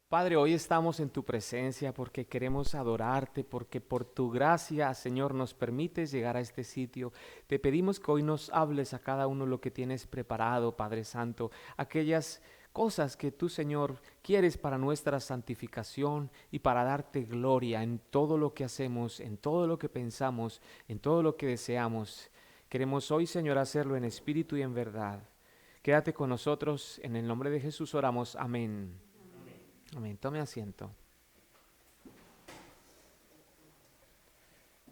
Padre, hoy estamos en tu presencia porque queremos adorarte, porque por tu gracia, Señor, nos permites llegar a este sitio. Te pedimos que hoy nos hables a cada uno lo que tienes preparado, Padre Santo, aquellas cosas que tú, Señor, quieres para nuestra santificación y para darte gloria en todo lo que hacemos, en todo lo que pensamos, en todo lo que deseamos. Queremos hoy, Señor, hacerlo en espíritu y en verdad. Quédate con nosotros, en el nombre de Jesús oramos, amén. Amén. Tome asiento.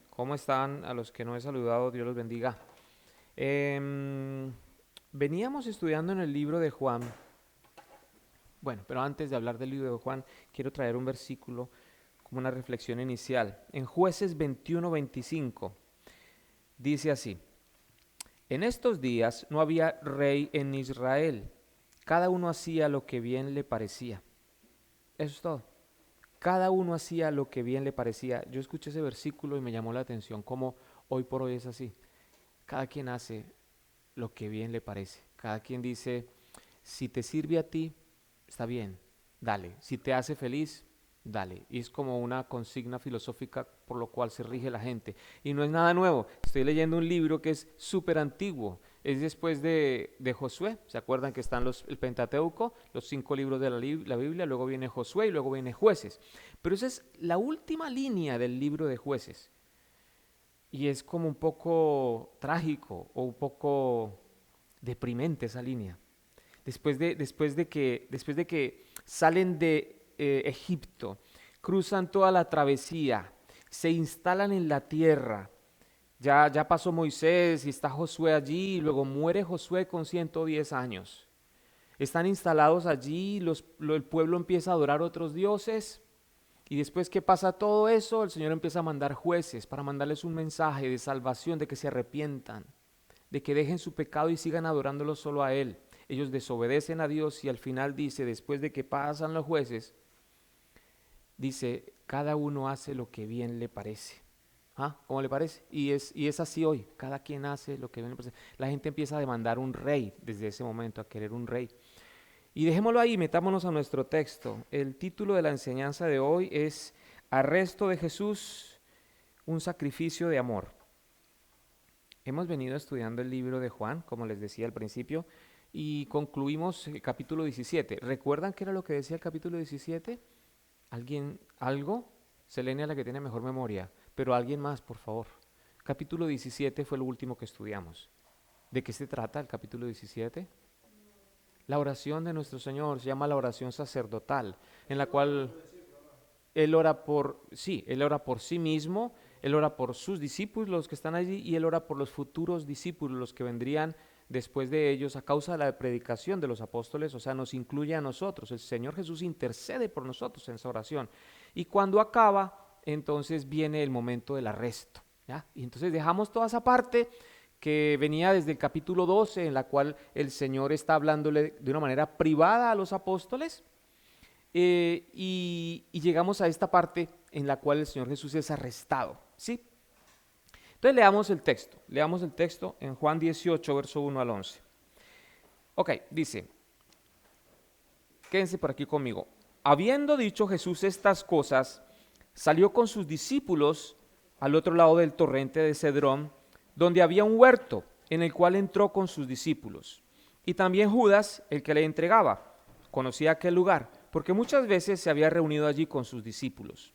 ¿Cómo están? A los que no he saludado, Dios los bendiga. Em, Veníamos estudiando en el libro de Juan. Bueno, pero antes de hablar del libro de Juan, quiero traer un versículo como una reflexión inicial. En Jueces 21:25 dice así: En estos días no había rey en Israel. Cada uno hacía lo que bien le parecía. Eso es todo. Cada uno hacía lo que bien le parecía. Yo escuché ese versículo y me llamó la atención cómo hoy por hoy es así. Cada quien hace lo que bien le parece. Cada quien dice, si te sirve a ti, está bien, dale. Si te hace feliz, dale. Y es como una consigna filosófica por lo cual se rige la gente. Y no es nada nuevo. Estoy leyendo un libro que es súper antiguo. Es después de Josué. ¿Se acuerdan que están el Pentateuco, los 5 libros de la Biblia? Luego viene Josué y luego viene Jueces. Pero esa es la última línea del libro de Jueces. Y es como un poco trágico o un poco deprimente esa línea. Después de que salen de Egipto, cruzan toda la travesía, se instalan en la tierra. Ya pasó Moisés y está Josué allí, y luego muere Josué con 110 años. Están instalados allí, el pueblo empieza a adorar otros dioses. Y después que pasa todo eso, el Señor empieza a mandar jueces para mandarles un mensaje de salvación, de que se arrepientan, de que dejen su pecado y sigan adorándolo solo a Él. Ellos desobedecen a Dios y al final dice, después de que pasan los jueces, dice, cada uno hace lo que bien le parece. ¿Ah? ¿Cómo le parece? Y es así hoy, cada quien hace lo que bien le parece. La gente empieza a demandar un rey desde ese momento, a querer un rey. Y dejémoslo ahí, metámonos a nuestro texto. El título de la enseñanza de hoy es Arresto de Jesús, un sacrificio de amor. Hemos venido estudiando el libro de Juan, como les decía al principio, y concluimos el capítulo 17. ¿Recuerdan qué era lo que decía el capítulo 17? ¿Alguien, algo? Selenia, la que tiene mejor memoria, pero alguien más, por favor. Capítulo 17 fue lo último que estudiamos. ¿De qué se trata el capítulo 17? La oración de nuestro Señor se llama la oración sacerdotal, en la cual Él ora por, sí, Él ora por sí mismo, Él ora por sus discípulos, los que están allí, y Él ora por los futuros discípulos, los que vendrían después de ellos a causa de la predicación de los apóstoles, o sea, nos incluye a nosotros. El Señor Jesús intercede por nosotros en esa oración. Y cuando acaba, entonces viene el momento del arresto, ¿ya? Y entonces dejamos toda esa parte que venía desde el capítulo 12, en la cual el Señor está hablándole de una manera privada a los apóstoles, y llegamos a esta parte en la cual el Señor Jesús es arrestado, ¿sí? Entonces leamos el texto en Juan 18, verso 1 al 11. Ok, dice, quédense por aquí conmigo. Habiendo dicho Jesús estas cosas, salió con sus discípulos al otro lado del torrente de Cedrón, donde había un huerto, en el cual entró con sus discípulos. Y también Judas, el que le entregaba, conocía aquel lugar, porque muchas veces se había reunido allí con sus discípulos.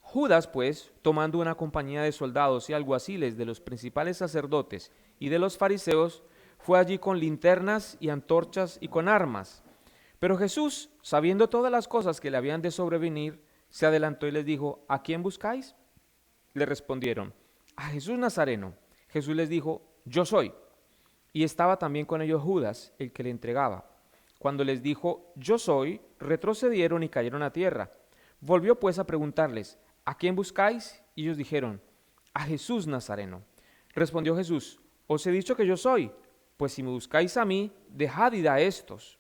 Judas, pues, tomando una compañía de soldados y alguaciles de los principales sacerdotes y de los fariseos, fue allí con linternas y antorchas y con armas. Pero Jesús, sabiendo todas las cosas que le habían de sobrevenir, se adelantó y les dijo, ¿a quién buscáis? Le respondieron, a Jesús Nazareno. Jesús les dijo, yo soy. Y estaba también con ellos Judas, el que le entregaba. Cuando les dijo, yo soy, retrocedieron y cayeron a tierra. Volvió pues a preguntarles, ¿a quién buscáis? Y ellos dijeron, a Jesús Nazareno. Respondió Jesús, os he dicho que yo soy, pues si me buscáis a mí, dejad ir a estos,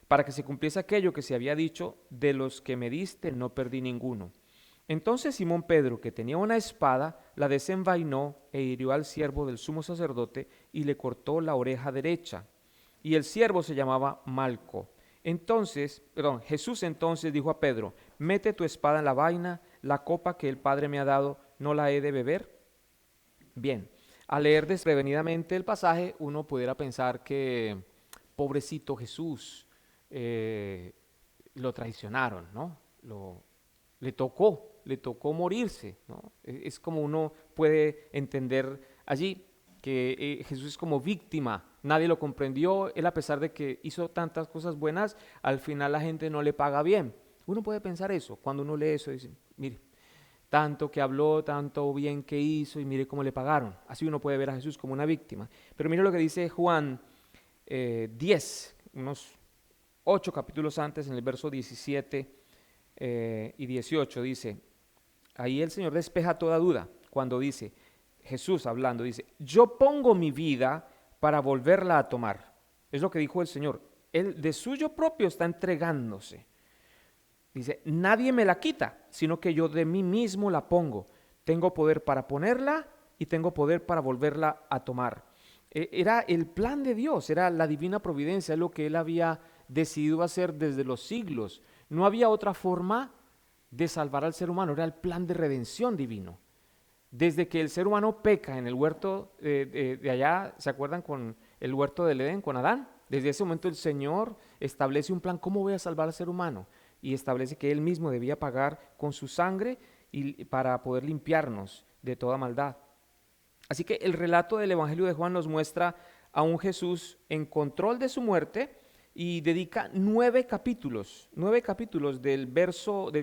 para que se cumpliese aquello que se había dicho, de los que me diste no perdí ninguno. Entonces Simón Pedro, que tenía una espada, la desenvainó e hirió al siervo del sumo sacerdote y le cortó la oreja derecha. Y el siervo se llamaba Malco. Jesús entonces dijo a Pedro, mete tu espada en la vaina, la copa que el Padre me ha dado, ¿no la he de beber? Bien, al leer desprevenidamente el pasaje, uno pudiera pensar que, pobrecito Jesús, eh, lo traicionaron, ¿no? Le tocó morirse, ¿no? Es como uno puede entender allí que Jesús es como víctima, nadie lo comprendió, él a pesar de que hizo tantas cosas buenas, al final la gente no le paga bien. Uno puede pensar eso, cuando uno lee eso, dice, mire, tanto que habló, tanto bien que hizo y mire cómo le pagaron. Así uno puede ver a Jesús como una víctima. Pero mire lo que dice Juan 10, unos 8 capítulos antes, en el verso 17 y 18, dice, ahí el Señor despeja toda duda cuando dice, Jesús hablando, dice, yo pongo mi vida para volverla a tomar. Es lo que dijo el Señor. Él de suyo propio está entregándose. Dice, nadie me la quita, sino que yo de mí mismo la pongo. Tengo poder para ponerla y tengo poder para volverla a tomar. Era el plan de Dios, era la divina providencia, es lo que Él había decidido hacer desde los siglos. No había otra forma de salvar al ser humano, era el plan de redención divino. Desde que el ser humano peca en el huerto de allá, ¿se acuerdan con el huerto del Edén, con Adán? Desde ese momento el Señor establece un plan, ¿cómo voy a salvar al ser humano? Y establece que Él mismo debía pagar con su sangre para poder limpiarnos de toda maldad. Así que el relato del Evangelio de Juan nos muestra a un Jesús en control de su muerte y dedica 9 capítulos del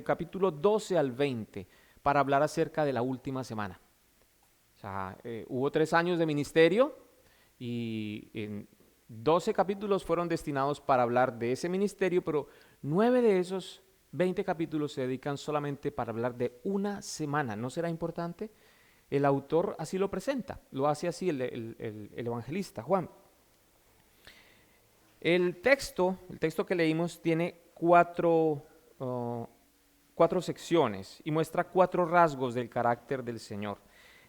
capítulo 12 al 20 para hablar acerca de la última semana. O sea, hubo 3 años de ministerio y en 12 capítulos fueron destinados para hablar de ese ministerio, pero 9 de esos 20 capítulos se dedican solamente para hablar de una semana. ¿No será importante? El autor así lo presenta, lo hace así el evangelista Juan. El texto que leímos tiene cuatro secciones y muestra 4 rasgos del carácter del Señor.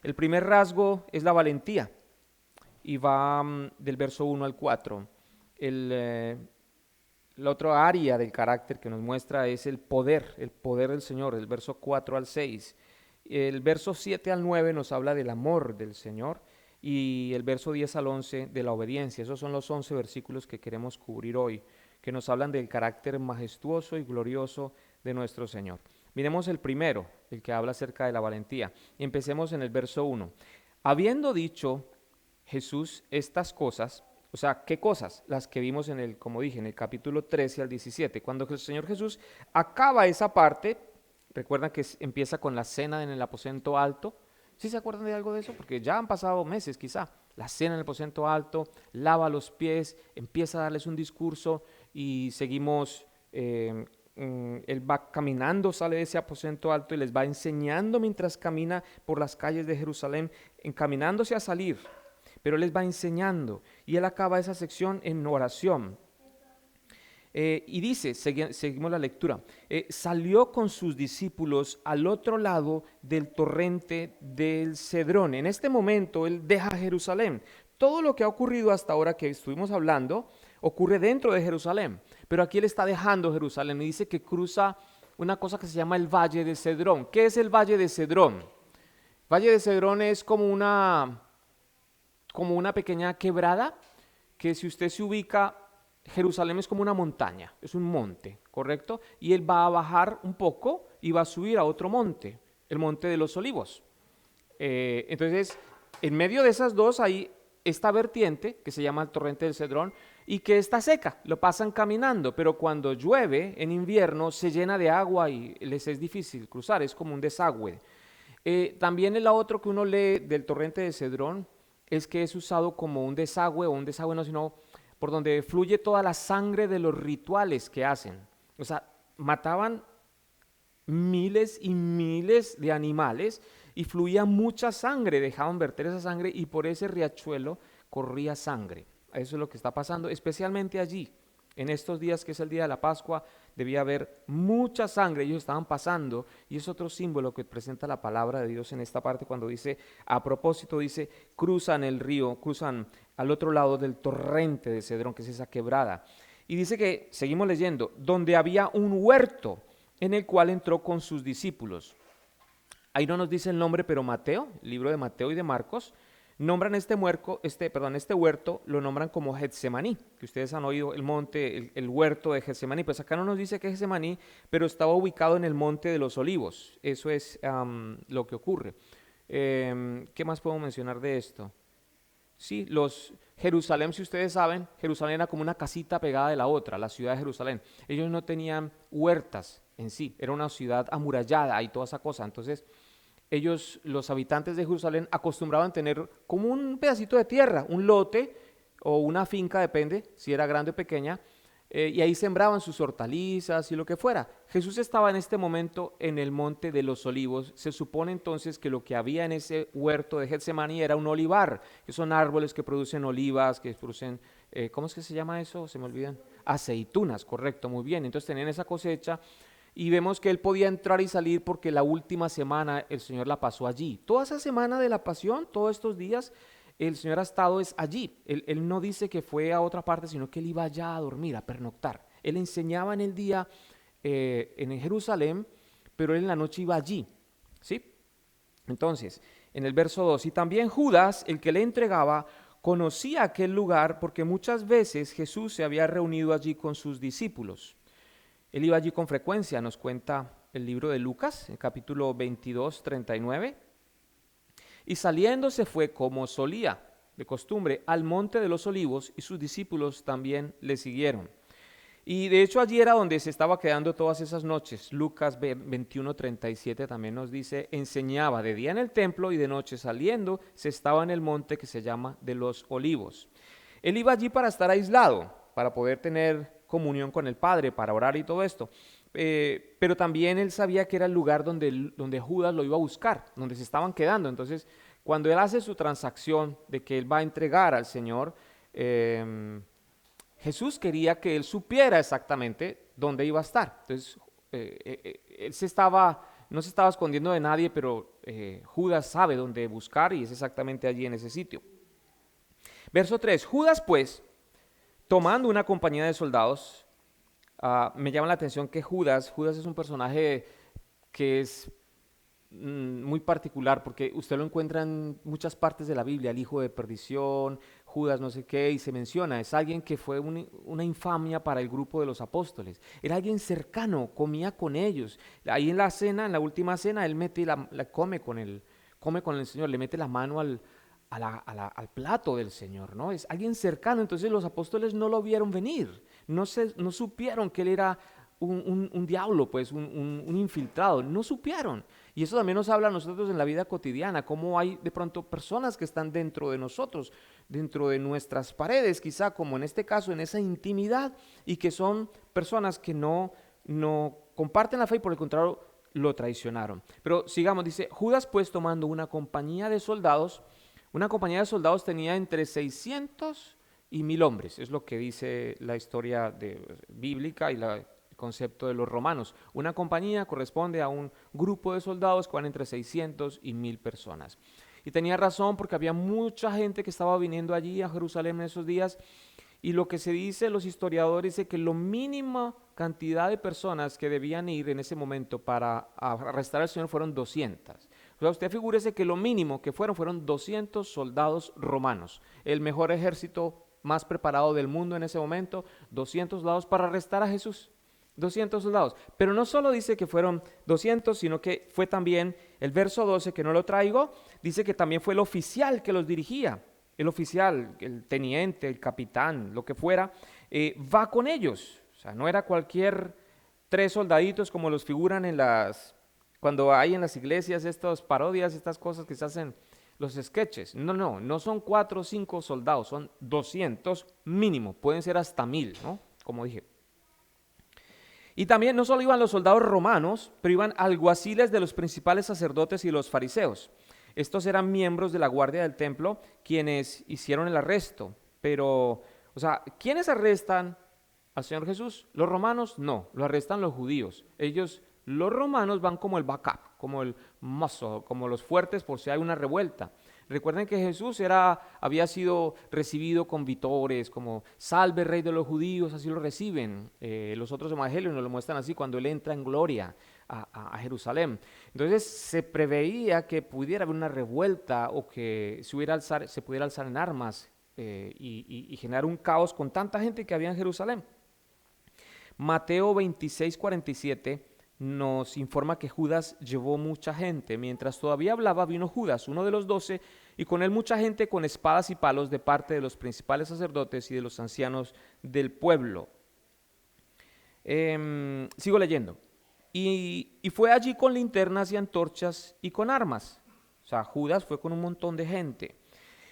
El primer rasgo es la valentía y va del verso 1 al 4. La otra área del carácter que nos muestra es el poder del Señor, del verso 4 al 6. El verso 7 al 9 nos habla del amor del Señor y el verso 10 al 11 de la obediencia. Esos son los 11 versículos que queremos cubrir hoy, que nos hablan del carácter majestuoso y glorioso de nuestro Señor. Miremos el primero, el que habla acerca de la valentía. Y empecemos en el verso 1. Habiendo dicho Jesús estas cosas, o sea, ¿qué cosas? Las que vimos como dije, en el capítulo 13 al 17. Cuando el Señor Jesús acaba esa parte, recuerdan que empieza con la cena en el aposento alto. ¿Sí se acuerdan de algo de eso? Porque ya han pasado meses quizá. La cena en el aposento alto, lava los pies, empieza a darles un discurso y seguimos, él va caminando, sale de ese aposento alto y les va enseñando mientras camina por las calles de Jerusalén, encaminándose a salir, pero él les va enseñando y él acaba esa sección en oración. Y dice, seguimos la lectura, salió con sus discípulos al otro lado del torrente del Cedrón. En este momento él deja Jerusalén. Todo lo que ha ocurrido hasta ahora que estuvimos hablando ocurre dentro de Jerusalén, pero aquí él está dejando Jerusalén y dice que cruza una cosa que se llama el Valle de Cedrón. ¿Qué es el Valle de Cedrón? El Valle de Cedrón es como una pequeña quebrada que, si usted se ubica, Jerusalén es como una montaña, es un monte, ¿correcto? Y él va a bajar un poco y va a subir a otro monte, el monte de los Olivos. Entonces, en medio de esas dos hay esta vertiente que se llama el torrente del Cedrón y que está seca, lo pasan caminando, pero cuando llueve en invierno se llena de agua y les es difícil cruzar, es como un desagüe. También el otro que uno lee del torrente del Cedrón es que es usado como un desagüe, o un desagüe no, sino por donde fluye toda la sangre de los rituales que hacen. O sea, mataban miles y miles de animales y fluía mucha sangre, dejaban verter esa sangre y por ese riachuelo corría sangre. Eso es lo que está pasando, especialmente allí. En estos días, que es el día de la Pascua, debía haber mucha sangre, ellos estaban pasando, y es otro símbolo que presenta la palabra de Dios en esta parte cuando dice, a propósito, dice, cruzan el río, cruzan al otro lado del torrente de Cedrón, que es esa quebrada. Y dice que, seguimos leyendo, donde había un huerto en el cual entró con sus discípulos. Ahí no nos dice el nombre, pero Mateo, el libro de Mateo y de Marcos, nombran este huerto, lo nombran como Getsemaní, que ustedes han oído el monte, el huerto de Getsemaní. Pues acá no nos dice que es Getsemaní, pero estaba ubicado en el monte de los Olivos. Eso es lo que ocurre. ¿Qué más puedo mencionar de esto? Sí, Jerusalén, si ustedes saben, Jerusalén era como una casita pegada de la otra, la ciudad de Jerusalén. Ellos no tenían huertas en sí, era una ciudad amurallada y toda esa cosa. Entonces, ellos, los habitantes de Jerusalén, acostumbraban tener como un pedacito de tierra, un lote o una finca, depende si era grande o pequeña, y ahí sembraban sus hortalizas y lo que fuera. Jesús estaba en este momento en el monte de los olivos. Se supone entonces que lo que había en ese huerto de Getsemaní era un olivar, que son árboles que producen olivas, que producen, ¿cómo es que se llama eso? Se me olvidan. Aceitunas, correcto, muy bien. Entonces tenían esa cosecha y vemos que él podía entrar y salir porque la última semana el Señor la pasó allí. Toda esa semana de la pasión, todos estos días, el Señor ha estado es allí. Él no dice que fue a otra parte, sino que él iba allá a dormir, a pernoctar. Él enseñaba en el día en Jerusalén, pero él en la noche iba allí, ¿sí? Entonces, en el verso 2, y también Judas, el que le entregaba, conocía aquel lugar porque muchas veces Jesús se había reunido allí con sus discípulos. Él iba allí con frecuencia, nos cuenta el libro de Lucas, en capítulo 22, 39. Y saliendo se fue como solía, de costumbre, al monte de los olivos, y sus discípulos también le siguieron. Y de hecho allí era donde se estaba quedando todas esas noches. Lucas 21:37 también nos dice, enseñaba de día en el templo y de noche saliendo se estaba en el monte que se llama de los olivos. Él iba allí para estar aislado, para poder tener comunión con el Padre, para orar y todo esto. Pero también él sabía que era el lugar donde Judas lo iba a buscar, donde se estaban quedando. Entonces, cuando él hace su transacción de que él va a entregar al Señor, Jesús quería que él supiera exactamente dónde iba a estar. Entonces, él no se estaba escondiendo de nadie, pero Judas sabe dónde buscar y es exactamente allí en ese sitio. Verso 3, Judas pues, tomando una compañía de soldados, me llama la atención que Judas es un personaje que es muy particular porque usted lo encuentra en muchas partes de la Biblia, el hijo de perdición, Judas no sé qué, y se menciona, es alguien que fue una infamia para el grupo de los apóstoles, era alguien cercano, comía con ellos, ahí en la cena, en la última cena, él come con el Señor, le mete la mano al plato del Señor, ¿no? Es alguien cercano, entonces los apóstoles no lo vieron venir, no supieron que él era un diablo, pues un infiltrado, no supieron. Y eso también nos habla a nosotros en la vida cotidiana, cómo hay de pronto personas que están dentro de nosotros, dentro de nuestras paredes, quizá como en este caso, en esa intimidad, y que son personas que no comparten la fe y por el contrario lo traicionaron. Pero sigamos, dice, Judas pues tomando una compañía de soldados tenía entre 600 y 1000 hombres, es lo que dice la historia bíblica y el concepto de los romanos. Una compañía corresponde a un grupo de soldados que van entre 600 y 1000 personas. Y tenía razón porque había mucha gente que estaba viniendo allí a Jerusalén en esos días. Y lo que se dice, los historiadores, es que la mínima cantidad de personas que debían ir en ese momento para arrestar al Señor fueron 200. O sea, usted figúrese que lo mínimo que fueron 200 soldados romanos, el mejor ejército más preparado del mundo en ese momento, 200 soldados para arrestar a Jesús. 200 soldados, pero no solo dice que fueron 200, sino que fue también, el verso 12 que no lo traigo, dice que también fue el oficial que los dirigía, el oficial, el teniente, el capitán, lo que fuera, va con ellos, o sea, no era cualquier 3 soldaditos como los figuran cuando hay en las iglesias estas parodias, estas cosas que se hacen, los sketches, no son 4 o 5 soldados, son 200 mínimo, pueden ser hasta 1000, ¿no? Como dije. Y también no solo iban los soldados romanos, pero iban alguaciles de los principales sacerdotes y los fariseos. Estos eran miembros de la guardia del templo quienes hicieron el arresto. Pero, o sea, ¿quiénes arrestan al Señor Jesús? Los romanos no, lo arrestan los judíos. Los romanos van como el backup, como el muscle, como los fuertes por si hay una revuelta. Recuerden que Jesús había sido recibido con vítores, como salve rey de los judíos, así lo reciben. Los otros evangelios nos lo muestran así cuando él entra en gloria a Jerusalén. Entonces se preveía que pudiera haber una revuelta o que se pudiera alzar en armas y generar un caos con tanta gente que había en Jerusalén. Mateo 26:47 nos informa que Judas llevó mucha gente. Mientras todavía hablaba, vino Judas, uno de los 12, y con él mucha gente con espadas y palos de parte de los principales sacerdotes y de los ancianos del pueblo. Sigo leyendo. Y fue allí con linternas y antorchas y con armas. O sea, Judas fue con un montón de gente.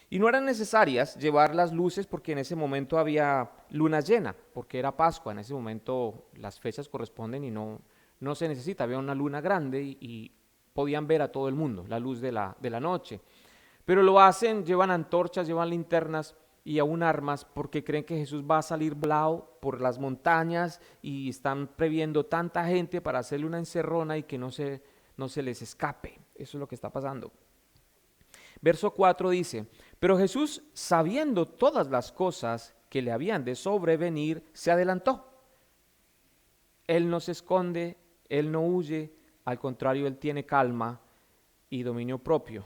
Y no eran necesarias llevar las luces porque en ese momento había luna llena, porque era Pascua. En ese momento las fechas corresponden y no se necesita. Había una luna grande y podían ver a todo el mundo, la luz de la noche. Pero lo hacen, llevan antorchas, llevan linternas y aún armas porque creen que Jesús va a salir volado por las montañas y están previendo tanta gente para hacerle una encerrona y que no se les escape. Eso es lo que está pasando. Verso 4 dice, pero Jesús, sabiendo todas las cosas que le habían de sobrevenir, se adelantó. Él no se esconde, Él no huye, al contrario, Él tiene calma y dominio propio.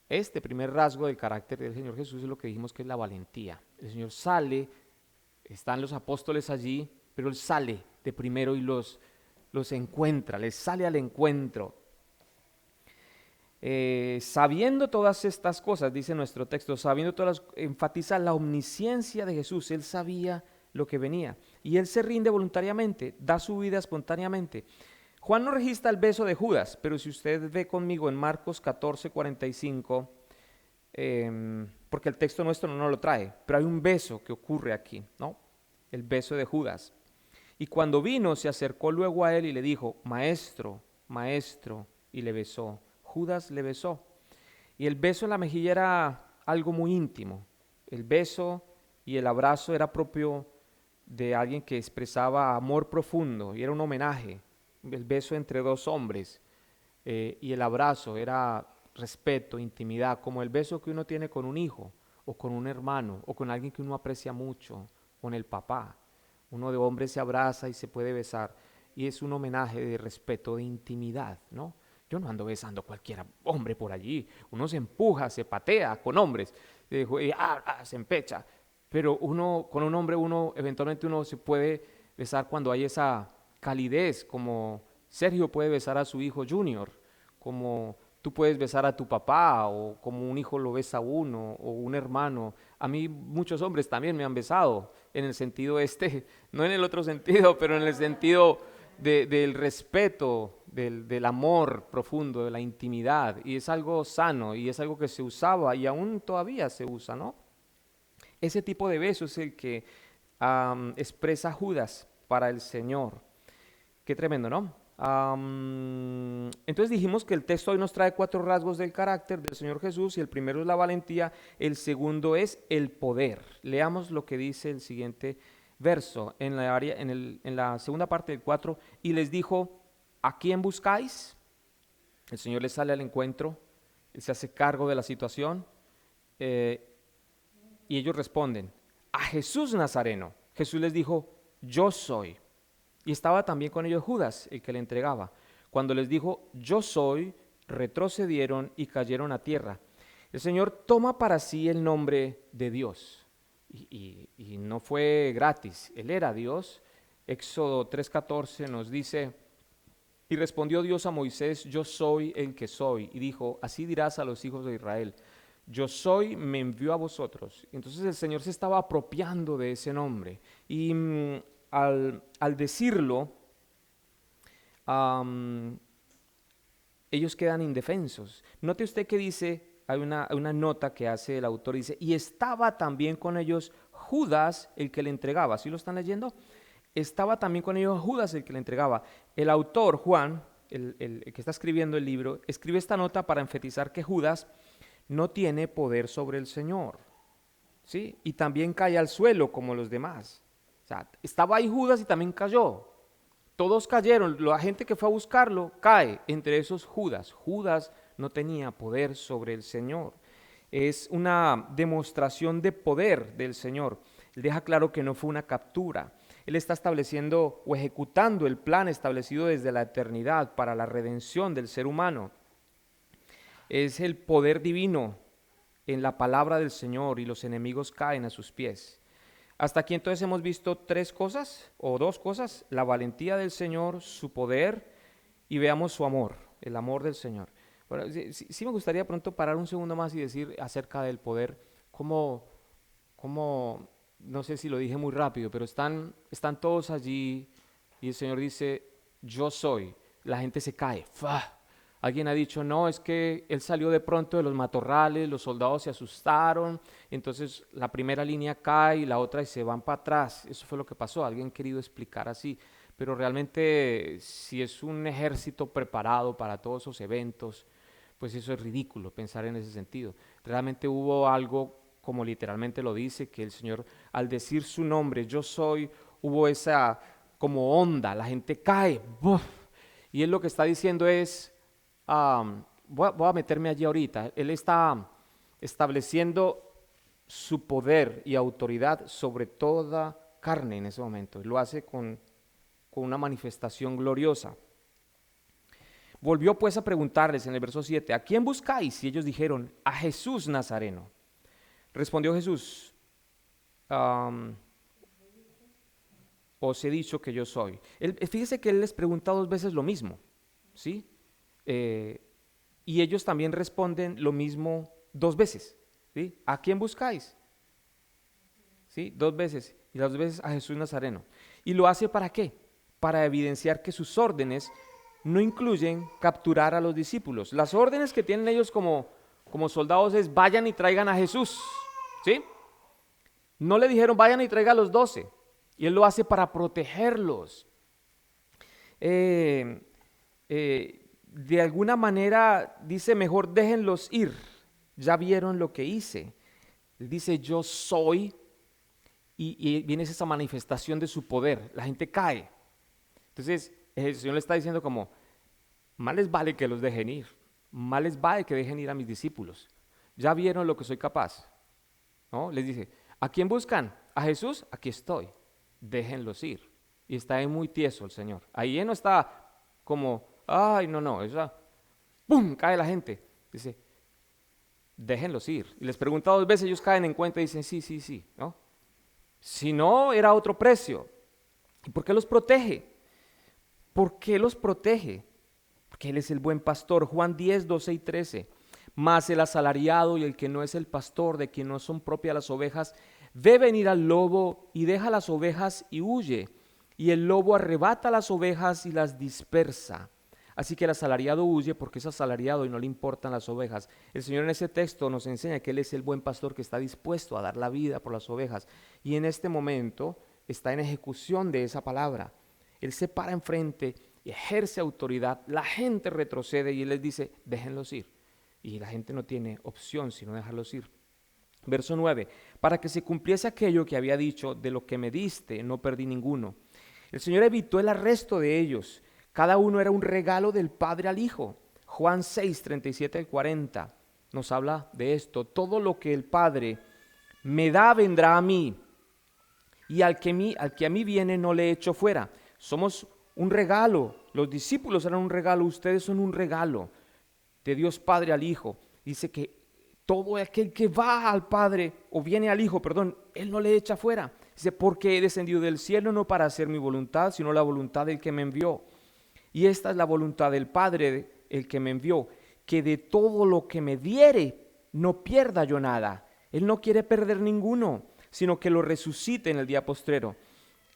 Este primer rasgo del carácter del Señor Jesús es lo que dijimos que es la valentía. El Señor sale, están los apóstoles allí, pero Él sale de primero y los encuentra, les sale al encuentro. Sabiendo todas estas cosas, dice nuestro texto, enfatiza la omnisciencia de Jesús. Él sabía lo que venía y Él se rinde voluntariamente, da su vida espontáneamente. Juan no registra el beso de Judas, pero si usted ve conmigo en Marcos 14:45, porque el texto nuestro no lo trae, pero hay un beso que ocurre aquí, ¿no? El beso de Judas. Y cuando vino, se acercó luego a él y le dijo, maestro, maestro, y le besó. Judas le besó. Y el beso en la mejilla era algo muy íntimo. El beso y el abrazo era propio de alguien que expresaba amor profundo y era un homenaje. El beso entre dos hombres y el abrazo era respeto, intimidad, como el beso que uno tiene con un hijo o con un hermano o con alguien que uno aprecia mucho, con el papá. Uno de hombre se abraza y se puede besar y es un homenaje de respeto, de intimidad, ¿no? Yo no ando besando a cualquier hombre por allí. Uno se empuja, se patea con hombres, se empecha. Pero con un hombre, eventualmente uno se puede besar cuando hay esa calidez, como Sergio puede besar a su hijo Junior, como tú puedes besar a tu papá, o como un hijo lo besa a uno, o un hermano. A mí muchos hombres también me han besado, en el sentido no en el otro sentido, pero en el sentido del respeto, del amor profundo, de la intimidad, y es algo sano, y es algo que se usaba, y aún todavía se usa, ¿no? Ese tipo de beso es el que expresa Judas para el Señor. Qué tremendo, ¿no? Entonces dijimos que el texto hoy nos trae 4 rasgos del carácter del Señor Jesús, y el primero es la valentía, el segundo es el poder. Leamos lo que dice el siguiente verso en la segunda parte del 4, y les dijo, ¿a quién buscáis? El Señor les sale al encuentro, Él se hace cargo de la situación, y ellos responden, a Jesús Nazareno. Jesús les dijo, yo soy. Y estaba también con ellos Judas, el que le entregaba. Cuando les dijo, yo soy, retrocedieron y cayeron a tierra. El Señor toma para sí el nombre de Dios. Y no fue gratis, Él era Dios. Éxodo 3:14 nos dice, y respondió Dios a Moisés, yo soy el que soy. Y dijo, así dirás a los hijos de Israel, yo soy, me envió a vosotros. Entonces el Señor se estaba apropiando de ese nombre. Y al decirlo, ellos quedan indefensos. Note usted que dice, hay una nota que hace el autor, dice, y estaba también con ellos Judas, el que le entregaba. ¿Sí lo están leyendo? Estaba también con ellos Judas, el que le entregaba. El autor, Juan, el que está escribiendo el libro, escribe esta nota para enfatizar que Judas no tiene poder sobre el Señor, ¿sí? Y también cae al suelo como los demás. O sea, estaba ahí Judas y también cayó. Todos cayeron, la gente que fue a buscarlo cae, entre esos Judas. Judas no tenía poder sobre el Señor. Es una demostración de poder del Señor. Él deja claro que no fue una captura. Él está estableciendo o ejecutando el plan establecido desde la eternidad para la redención del ser humano. Es el poder divino en la palabra del Señor y los enemigos caen a sus pies. Hasta aquí entonces hemos visto tres cosas o dos cosas: la valentía del Señor, su poder, y veamos su amor, el amor del Señor. Bueno, sí me gustaría pronto parar un segundo más y decir acerca del poder, cómo, no sé si lo dije muy rápido, pero están todos allí y el Señor dice, yo soy. La gente se cae. ¡Fua! Alguien ha dicho, no, es que Él salió de pronto de los matorrales, los soldados se asustaron, entonces la primera línea cae y la otra y se van para atrás. Eso fue lo que pasó, alguien ha querido explicar así. Pero realmente si es un ejército preparado para todos esos eventos, pues eso es ridículo pensar en ese sentido. Realmente hubo algo, como literalmente lo dice, que el Señor al decir su nombre, yo soy, hubo esa como onda, la gente cae, ¡buf! Y Él lo que está diciendo es, voy a meterme allí ahorita, Él está estableciendo su poder y autoridad sobre toda carne en ese momento. Lo hace con una manifestación gloriosa. Volvió pues a preguntarles en el verso 7, ¿a quién buscáis? Y ellos dijeron, a Jesús Nazareno. Respondió Jesús, os he dicho que yo soy. Fíjese que Él les pregunta dos veces lo mismo, ¿sí? Y ellos también responden lo mismo dos veces, ¿sí? ¿A quién buscáis? ¿Sí? Dos veces, y las dos veces a Jesús Nazareno. ¿Y lo hace para qué? Para evidenciar que sus órdenes no incluyen capturar a los discípulos. Las órdenes que tienen ellos como soldados es vayan y traigan a Jesús, ¿sí? No le dijeron vayan y traigan a los 12, y Él lo hace para protegerlos. De alguna manera dice mejor déjenlos ir, ya vieron lo que hice. Él dice yo soy, y viene esa manifestación de su poder, la gente cae. Entonces el Señor le está diciendo como, más les vale que los dejen ir, más les vale que dejen ir a mis discípulos. Ya vieron lo que soy capaz, ¿no? Les dice, ¿a quién buscan? ¿A Jesús? Aquí estoy, déjenlos ir. Y está ahí muy tieso el Señor. Ahí Él no está como, ay, no, esa, ¡pum!, cae la gente. Dice, déjenlos ir. Y les pregunta dos veces, ellos caen en cuenta y dicen, sí, ¿no? Si no, era otro precio. ¿Y por qué los protege? ¿Por qué los protege? Porque Él es el buen pastor. Juan 10, 12 y 13. Mas el asalariado y el que no es el pastor, de quien no son propias las ovejas, ve venir al lobo y deja las ovejas y huye. Y el lobo arrebata las ovejas y las dispersa. Así que el asalariado huye porque es asalariado y no le importan las ovejas. El Señor en ese texto nos enseña que Él es el buen pastor que está dispuesto a dar la vida por las ovejas. Y en este momento está en ejecución de esa palabra. Él se para enfrente y ejerce autoridad. La gente retrocede y Él les dice, déjenlos ir. Y la gente no tiene opción sino dejarlos ir. Verso 9, para que se cumpliese aquello que había dicho, de lo que me diste no perdí ninguno. El Señor evitó el arresto de ellos. Cada uno era un regalo del Padre al Hijo. Juan 6, 37 al 40 nos habla de esto. Todo lo que el Padre me da vendrá a mí, y al que a mí viene no le echo fuera. Somos un regalo. Los discípulos eran un regalo, ustedes son un regalo de Dios Padre al Hijo. Dice que todo aquel que va al Padre, o viene al Hijo, perdón, Él no le echa fuera. Dice, porque he descendido del cielo no para hacer mi voluntad, sino la voluntad del que me envió. Y esta es la voluntad del Padre, el que me envió, que de todo lo que me diere, no pierda yo nada. Él no quiere perder ninguno, sino que lo resucite en el día postrero.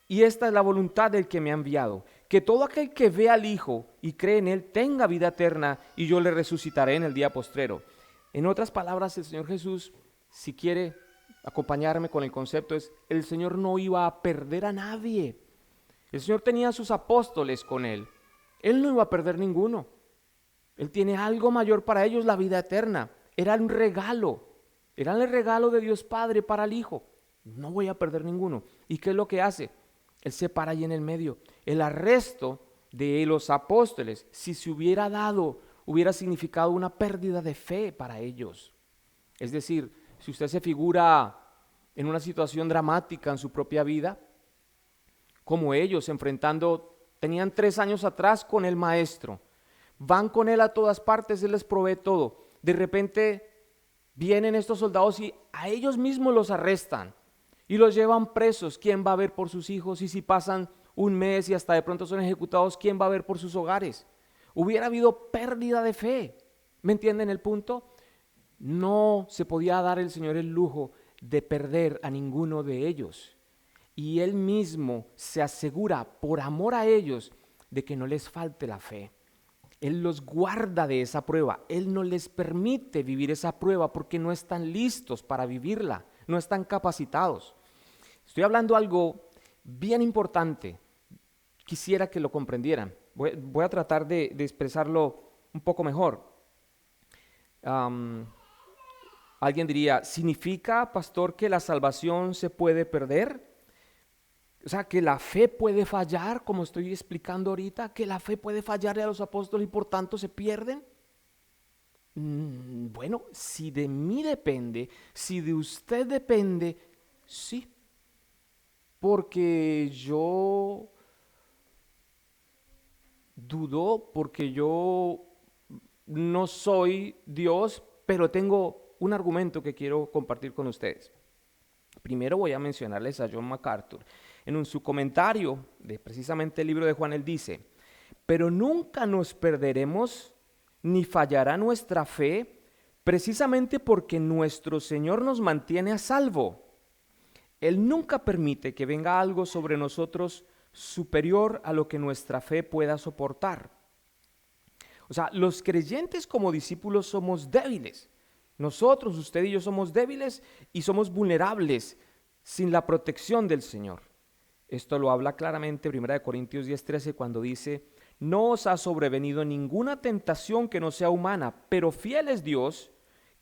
Y esta es la voluntad del que me ha enviado, que todo aquel que ve al Hijo y cree en Él tenga vida eterna, y yo le resucitaré en el día postrero. En otras palabras, el Señor Jesús, si quiere acompañarme con el concepto, es el Señor no iba a perder a nadie. El Señor tenía a sus apóstoles con Él. Él no iba a perder ninguno. Él tiene algo mayor para ellos, la vida eterna. Era un regalo. Era el regalo de Dios Padre para el Hijo. No voy a perder ninguno. ¿Y qué es lo que hace? Él se para ahí en el medio. El arresto de los apóstoles, si se hubiera dado hubiera significado una pérdida de fe para ellos. Es decir, si usted se figura en una situación dramática en su propia vida, como ellos tenían 3 años atrás con el maestro, van con él a todas partes, él les provee todo. De repente vienen estos soldados y a ellos mismos los arrestan y los llevan presos. ¿Quién va a ver por sus hijos? Y si pasan un mes y hasta de pronto son ejecutados, ¿quién va a ver por sus hogares? Hubiera habido pérdida de fe. ¿Me entienden el punto? No se podía dar el Señor el lujo de perder a ninguno de ellos. Y Él mismo se asegura, por amor a ellos, de que no les falte la fe. Él los guarda de esa prueba. Él no les permite vivir esa prueba porque no están listos para vivirla, no están capacitados. Estoy hablando algo bien importante. Quisiera que lo comprendieran. Voy a tratar de expresarlo un poco mejor. Alguien diría, ¿significa, pastor, que la salvación se puede perder? O sea, que la fe puede fallar, como estoy explicando ahorita, que la fe puede fallarle a los apóstoles y por tanto se pierden. Bueno, si de mí depende, si de usted depende, sí. Porque yo dudo, porque yo no soy Dios, pero tengo un argumento que quiero compartir con ustedes. Primero voy a mencionarles a John MacArthur. Su comentario de precisamente el libro de Juan, él dice, pero nunca nos perderemos ni fallará nuestra fe, precisamente porque nuestro Señor nos mantiene a salvo. Él nunca permite que venga algo sobre nosotros superior a lo que nuestra fe pueda soportar. O sea, los creyentes como discípulos somos débiles. Nosotros, usted y yo somos débiles y somos vulnerables sin la protección del Señor. Esto lo habla claramente 1 Corintios 10:13 cuando dice, no os ha sobrevenido ninguna tentación que no sea humana, pero fiel es Dios,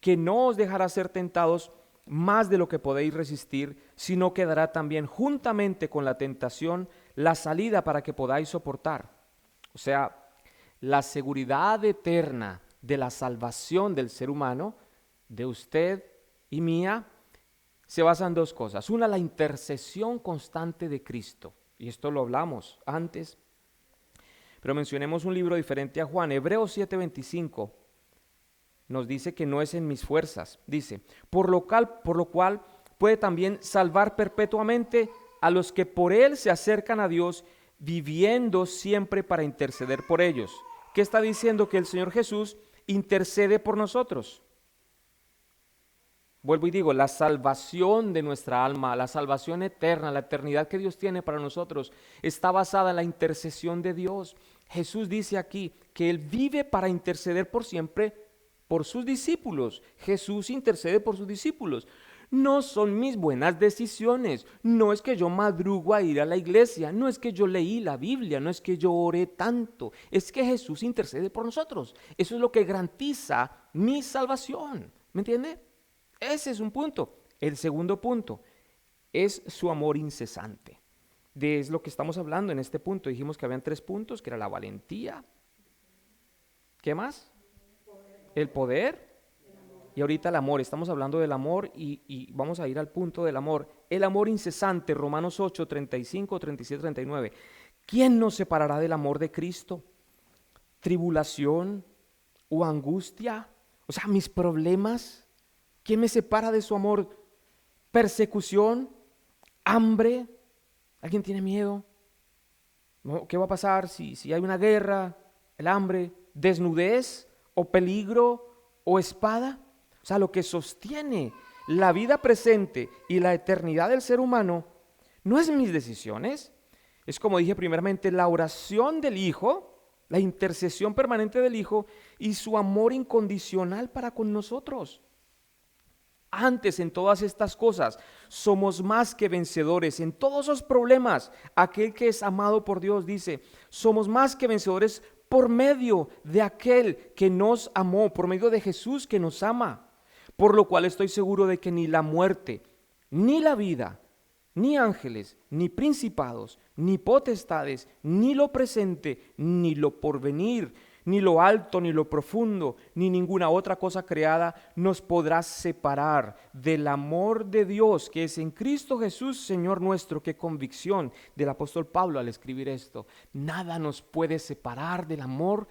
que no os dejará ser tentados más de lo que podéis resistir, sino que dará también juntamente con la tentación la salida para que podáis soportar. O sea, la seguridad eterna de la salvación del ser humano, de usted y mía, se basa en 2 cosas. Una, la intercesión constante de Cristo. Y esto lo hablamos antes. Pero mencionemos un libro diferente a Juan. Hebreos 7:25 nos dice que no es en mis fuerzas. Dice, por lo cual puede también salvar perpetuamente a los que por él se acercan a Dios, viviendo siempre para interceder por ellos. ¿Qué está diciendo? Que el Señor Jesús intercede por nosotros. Vuelvo y digo, la salvación de nuestra alma, la salvación eterna, la eternidad que Dios tiene para nosotros, está basada en la intercesión de Dios. Jesús dice aquí que Él vive para interceder por siempre por sus discípulos. Jesús intercede por sus discípulos. No son mis buenas decisiones, no es que yo madrugo a ir a la iglesia, no es que yo leí la Biblia, no es que yo oré tanto, es que Jesús intercede por nosotros. Eso es lo que garantiza mi salvación, ¿me entiende? Ese es un punto. El segundo punto es su amor incesante. Es lo que estamos hablando en este punto. Dijimos que habían 3 puntos, que era la valentía. ¿Qué más? El poder. Y ahorita el amor. Estamos hablando del amor y vamos a ir al punto del amor. El amor incesante, Romanos 8, 35, 37, 39. ¿Quién nos separará del amor de Cristo? ¿Tribulación o angustia? O sea, mis problemas. ¿Quién me separa de su amor? ¿Persecución? ¿Hambre? ¿Alguien tiene miedo? ¿Qué va a pasar si hay una guerra? ¿El hambre? ¿Desnudez? ¿O peligro? ¿O espada? O sea, lo que sostiene la vida presente y la eternidad del ser humano no es mis decisiones. Es como dije primeramente, la oración del Hijo, la intercesión permanente del Hijo y su amor incondicional para con nosotros. Antes, en todas estas cosas, somos más que vencedores. En todos esos problemas, aquel que es amado por Dios dice, somos más que vencedores por medio de aquel que nos amó, por medio de Jesús que nos ama. Por lo cual estoy seguro de que ni la muerte, ni la vida, ni ángeles, ni principados, ni potestades, ni lo presente, ni lo porvenir, Ni lo alto, ni lo profundo, ni ninguna otra cosa creada nos podrá separar del amor de Dios que es en Cristo Jesús, Señor nuestro. Qué convicción del apóstol Pablo al escribir esto. Nada nos puede separar del amor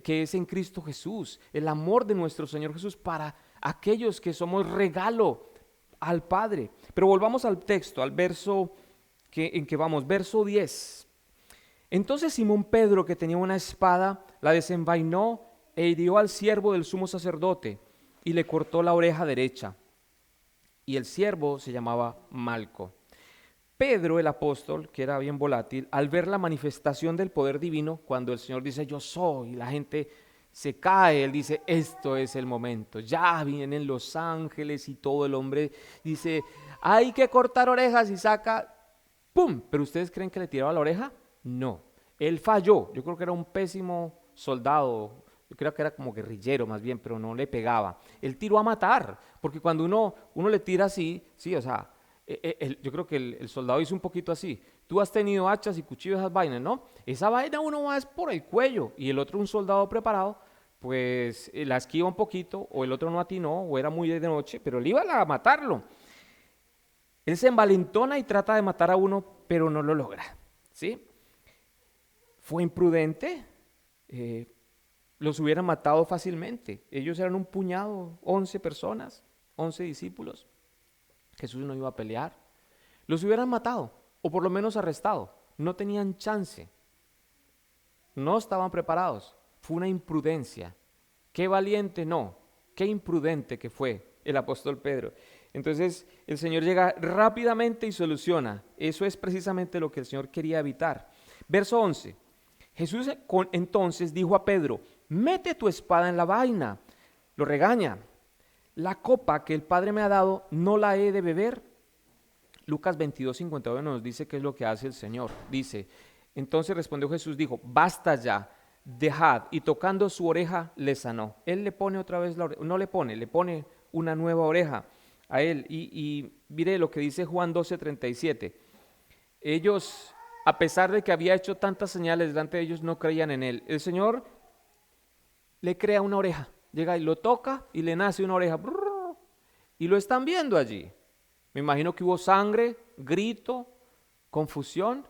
que es en Cristo Jesús. El amor de nuestro Señor Jesús para aquellos que somos regalo al Padre. Pero volvamos al texto, al verso en que vamos, verso 10. Entonces Simón Pedro, que tenía una espada, la desenvainó e hirió al siervo del sumo sacerdote y le cortó la oreja derecha. Y el siervo se llamaba Malco. Pedro, el apóstol, que era bien volátil, al ver la manifestación del poder divino, cuando el Señor dice yo soy, y la gente se cae, él dice esto es el momento, ya vienen los ángeles y todo. El hombre dice hay que cortar orejas y saca, ¡pum! ¿Pero ustedes creen que le tiraba la oreja? No, él falló. Yo creo que era un pésimo soldado, yo creo que era como guerrillero más bien, pero no le pegaba. Él tiró a matar, porque cuando uno le tira así, sí, o sea, yo creo que el soldado hizo un poquito así. Tú has tenido hachas y cuchillos, esas vainas, ¿no? Esa vaina uno va es por el cuello, y el otro, un soldado preparado, pues la esquiva un poquito, o el otro no atinó, o era muy de noche, pero él iba a matarlo. Él se envalentona y trata de matar a uno, pero no lo logra, ¿sí? Fue imprudente, los hubieran matado fácilmente. Ellos eran un puñado, 11 personas, 11 discípulos. Jesús no iba a pelear. Los hubieran matado, o por lo menos arrestado. No tenían chance. No estaban preparados. Fue una imprudencia. Qué valiente, no. Qué imprudente que fue el apóstol Pedro. Entonces el Señor llega rápidamente y soluciona. Eso es precisamente lo que el Señor quería evitar. Verso 11. Jesús entonces dijo a Pedro, mete tu espada en la vaina. Lo regaña. La copa que el Padre me ha dado, ¿no la he de beber? Lucas 22:51 nos dice qué es lo que hace el Señor. Dice, entonces respondió Jesús, dijo, basta ya, dejad. Y tocando su oreja le sanó. Él le pone otra vez la oreja, no le pone una nueva oreja a él. Y mire lo que dice Juan 12:37. Ellos, a pesar de que había hecho tantas señales delante de ellos, no creían en él. El Señor le crea una oreja. Llega y lo toca y le nace una oreja. Y lo están viendo allí. Me imagino que hubo sangre, grito, confusión.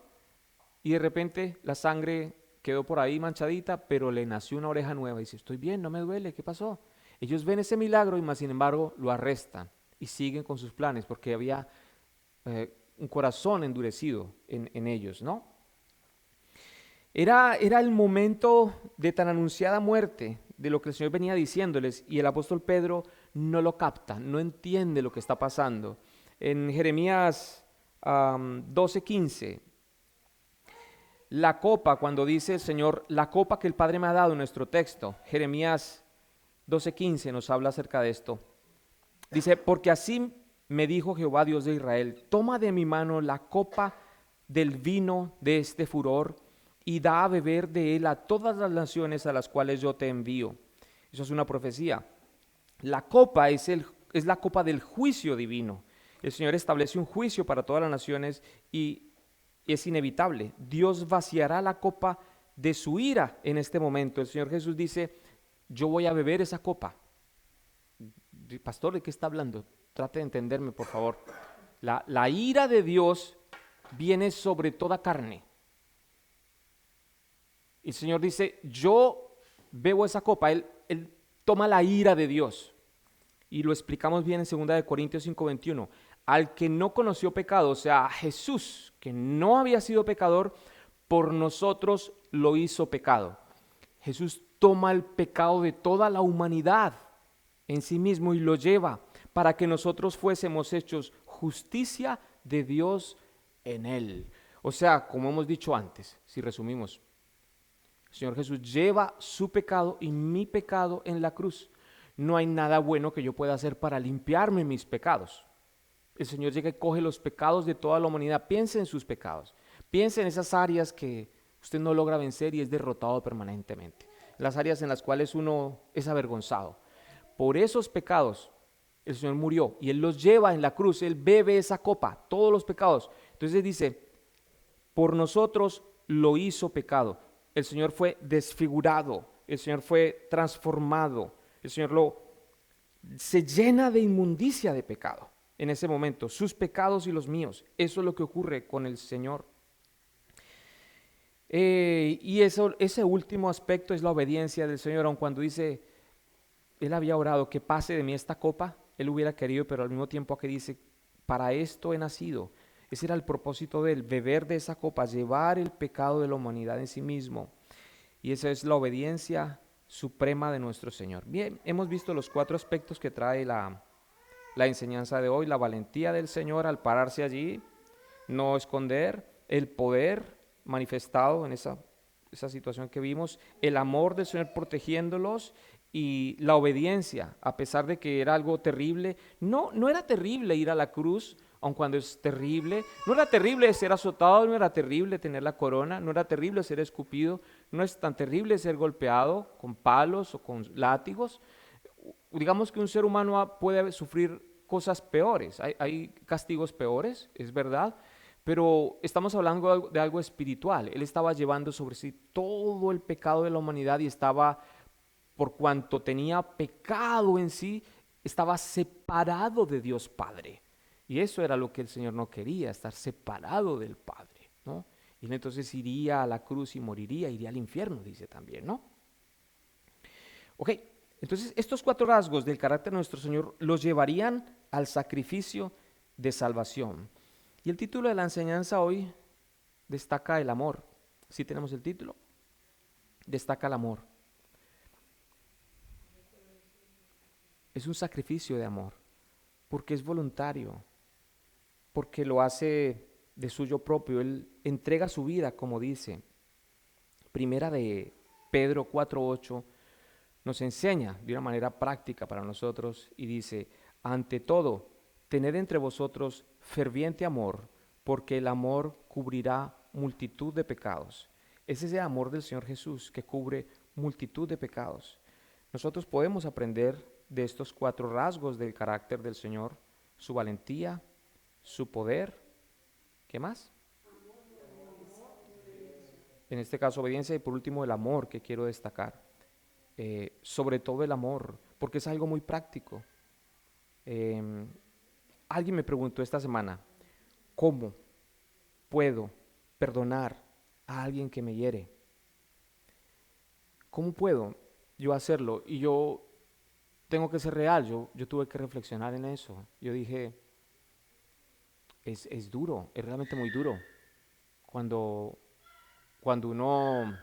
Y de repente la sangre quedó por ahí manchadita, pero le nació una oreja nueva. Y dice, estoy bien, no me duele, ¿qué pasó? Ellos ven ese milagro y más sin embargo lo arrestan. Y siguen con sus planes porque había un corazón endurecido en ellos, ¿no? Era el momento de tan anunciada muerte, de lo que el Señor venía diciéndoles, y el apóstol Pedro no lo capta, no entiende lo que está pasando. En Jeremías 12:15, la copa, cuando dice el Señor, la copa que el Padre me ha dado en nuestro texto, Jeremías 12:15 nos habla acerca de esto. Dice, porque así me dijo Jehová Dios de Israel, toma de mi mano la copa del vino de este furor, y da a beber de él a todas las naciones a las cuales yo te envío. Eso es una profecía. La copa es la copa del juicio divino. El Señor establece un juicio para todas las naciones y es inevitable. Dios vaciará la copa de su ira en este momento. El Señor Jesús dice, yo voy a beber esa copa. Pastor, ¿de qué está hablando? Trate de entenderme, por favor. La ira de Dios viene sobre toda carne. El Señor dice, yo bebo esa copa. Él toma la ira de Dios. Y lo explicamos bien en 2 Corintios 5:21. Al que no conoció pecado, o sea, a Jesús, que no había sido pecador, por nosotros lo hizo pecado. Jesús toma el pecado de toda la humanidad en sí mismo y lo lleva para que nosotros fuésemos hechos justicia de Dios en él. O sea, como hemos dicho antes, si resumimos, el Señor Jesús lleva su pecado y mi pecado en la cruz. No hay nada bueno que yo pueda hacer para limpiarme mis pecados. El Señor llega y coge los pecados de toda la humanidad. Piense en sus pecados. Piense en esas áreas que usted no logra vencer y es derrotado permanentemente. Las áreas en las cuales uno es avergonzado. Por esos pecados el Señor murió y Él los lleva en la cruz. Él bebe esa copa, todos los pecados. Entonces dice, por nosotros lo hizo pecado. El Señor fue desfigurado. el Señor fue transformado, el Señor se llena de inmundicia de pecado en ese momento, sus pecados y los míos. Eso es lo que ocurre con el Señor. Y ese último aspecto es la obediencia del Señor, aun cuando dice, Él había orado que pase de mí esta copa, Él hubiera querido, pero al mismo tiempo aquí dice, para esto he nacido. Ese era el propósito de Él, beber de esa copa, llevar el pecado de la humanidad en sí mismo. Y esa es la obediencia suprema de nuestro Señor. Bien, hemos visto los 4 aspectos que trae la enseñanza de hoy: la valentía del Señor al pararse allí, no esconder, el poder manifestado en esa situación que vimos, el amor del Señor protegiéndolos y la obediencia, a pesar de que era algo terrible. No era terrible ir a la cruz, aun cuando es terrible. No era terrible ser azotado, no era terrible tener la corona, no era terrible ser escupido, no es tan terrible ser golpeado con palos o con látigos. Digamos que un ser humano puede sufrir cosas peores, hay castigos peores, es verdad, pero estamos hablando de algo espiritual. Él estaba llevando sobre sí todo el pecado de la humanidad y estaba, por cuanto tenía pecado en sí, estaba separado de Dios Padre. Y eso era lo que el Señor no quería, estar separado del Padre, ¿no? Y entonces iría a la cruz y moriría, iría al infierno, dice también, ¿no? Ok, entonces estos 4 rasgos del carácter de nuestro Señor los llevarían al sacrificio de salvación. Y el título de la enseñanza hoy destaca el amor. ¿Sí tenemos el título? Destaca el amor. Es un sacrificio de amor, porque es voluntario, porque lo hace de suyo propio. Él entrega su vida, como dice. Primera de Pedro 4:8 nos enseña de una manera práctica para nosotros y dice: ante todo, tened entre vosotros ferviente amor, porque el amor cubrirá multitud de pecados. Ese es el amor del Señor Jesús, que cubre multitud de pecados. Nosotros podemos aprender de estos 4 rasgos del carácter del Señor: su valentía, su poder, ¿qué más? En este caso, obediencia, y por último, el amor, que quiero destacar. Sobre todo el amor, porque es algo muy práctico. Alguien me preguntó esta semana, ¿cómo puedo perdonar a alguien que me hiere? ¿Cómo puedo yo hacerlo? Y yo tengo que ser real, yo tuve que reflexionar en eso. Yo dije, es duro, es realmente muy duro. Cuando uno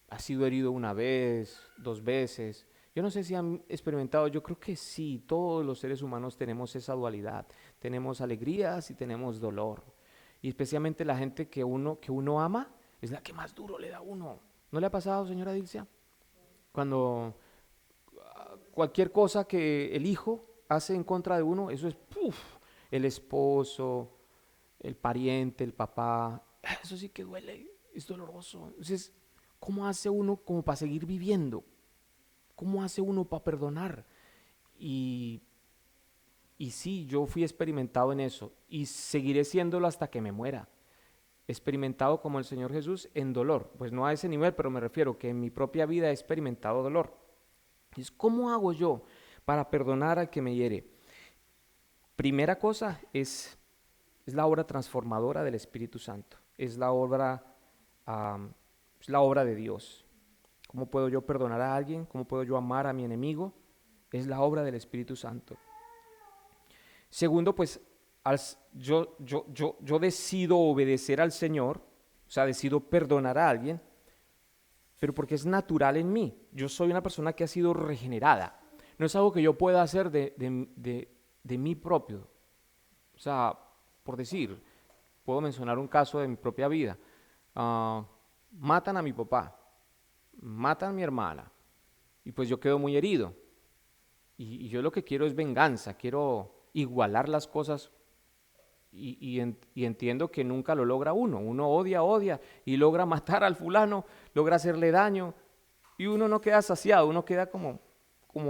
ha sido herido una vez, 2 veces. Yo no sé si han experimentado, yo creo que sí, todos los seres humanos tenemos esa dualidad. Tenemos alegrías y tenemos dolor. Y especialmente la gente que uno ama es la que más duro le da a uno. ¿No le ha pasado, señora Dilcia? Cuando cualquier cosa que el hijo hace en contra de uno, eso es ¡puf! El esposo, el pariente, el papá, eso sí que duele, es doloroso. Entonces, ¿cómo hace uno como para seguir viviendo? ¿Cómo hace uno para perdonar? Y sí, yo fui experimentado en eso y seguiré siéndolo hasta que me muera. Experimentado como el Señor Jesús en dolor. Pues no a ese nivel, pero me refiero que en mi propia vida he experimentado dolor. Entonces, ¿cómo hago yo para perdonar al que me hiere? Primera cosa es la obra transformadora del Espíritu Santo. Es la obra de Dios. ¿Cómo puedo yo perdonar a alguien? ¿Cómo puedo yo amar a mi enemigo? Es la obra del Espíritu Santo. Segundo, pues yo decido obedecer al Señor, o sea, decido perdonar a alguien, pero porque es natural en mí. Yo soy una persona que ha sido regenerada. No es algo que yo pueda hacer de mí propio. O sea, por decir, puedo mencionar un caso de mi propia vida. Matan a mi papá, matan a mi hermana, y pues yo quedo muy herido. Y yo lo que quiero es venganza, quiero igualar las cosas y entiendo que nunca lo logra uno. Uno odia y logra matar al fulano, logra hacerle daño y uno no queda saciado, uno queda como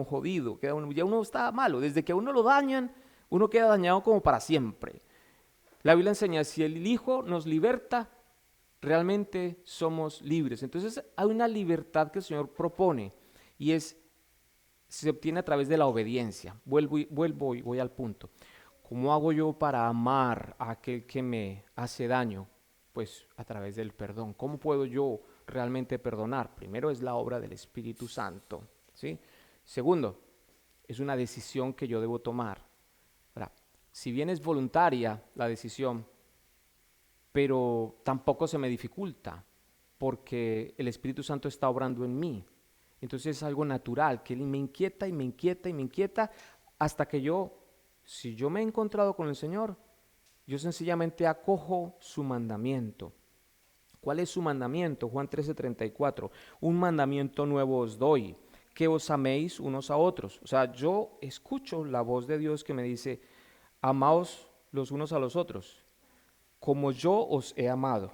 jodido, ya uno está malo. Desde que a uno lo dañan, uno queda dañado como para siempre. La Biblia enseña, si el Hijo nos liberta, realmente somos libres. Entonces hay una libertad que el Señor propone y se obtiene a través de la obediencia. Vuelvo y voy al punto. ¿Cómo hago yo para amar a aquel que me hace daño? Pues a través del perdón. ¿Cómo puedo yo realmente perdonar? Primero es la obra del Espíritu Santo, ¿sí? Segundo, es una decisión que yo debo tomar. Ahora, si bien es voluntaria la decisión, pero tampoco se me dificulta, porque el Espíritu Santo está obrando en mí. Entonces es algo natural, que Él me inquieta y me inquieta y me inquieta hasta que si yo me he encontrado con el Señor, yo sencillamente acojo su mandamiento. ¿Cuál es su mandamiento? Juan 13:34. Un mandamiento nuevo os doy, que os améis unos a otros. O sea, yo escucho la voz de Dios que me dice, amaos los unos a los otros, como yo os he amado,